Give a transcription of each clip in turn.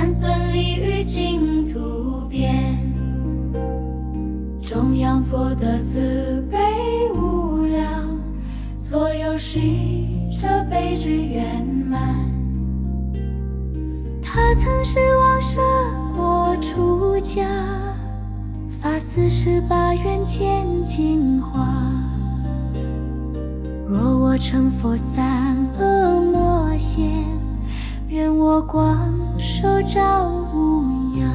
三寸立于净土边。中央佛的慈悲无量，所有事这悲之圆满。他曾是王舍国出家，发48愿见净化。若我成佛三恶魔现，愿我光手照无涯。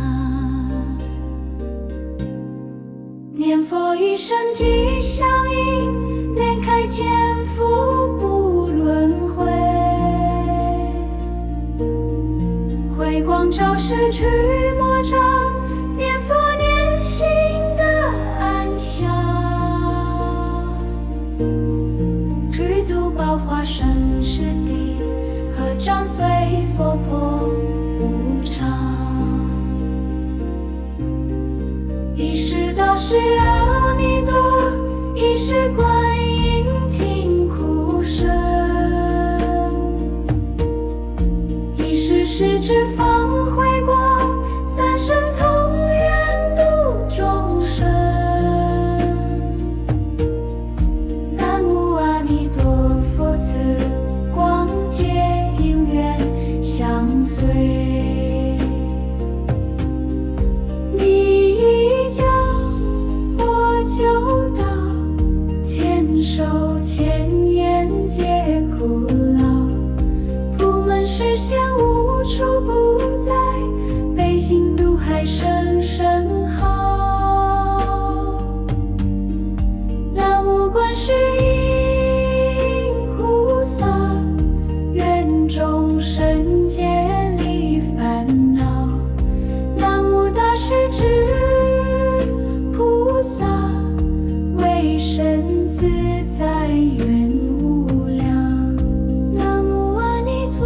念佛一生吉祥应，连开千福不轮回。慧光照世驱魔障，念佛念心的安详。具足宝华生世地，合掌随佛破无常。一是道是阿弥陀，一是观音听哭声，一是十指放慧光，三身同愿度众生。南无阿弥陀佛，此光界因缘相随。求道千手千眼皆苦劳，普门实现无处不在，悲心渡海声声号。南无观世音菩萨，愿众生皆离烦恼。南无大势至菩萨，为身自在愿无量。南无阿弥陀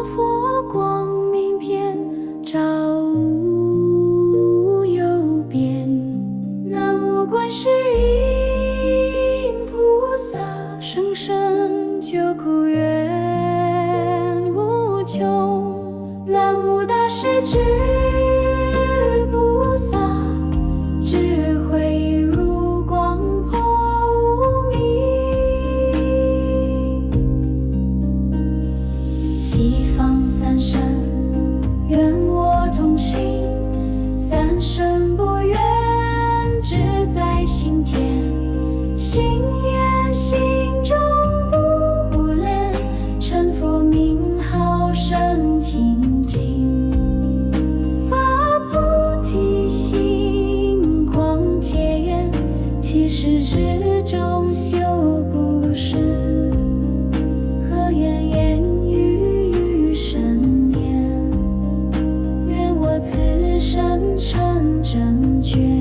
佛，光明遍照无有边。南无观世音菩萨，生生救苦愿无穷。南无大势至菩萨，智慧如光破无明。西方三圣愿我同行，三圣不愿只在心田。心愿心中不恋，成佛名号生清净。其实之中修不是，何言言语与神念？愿我此生成正觉。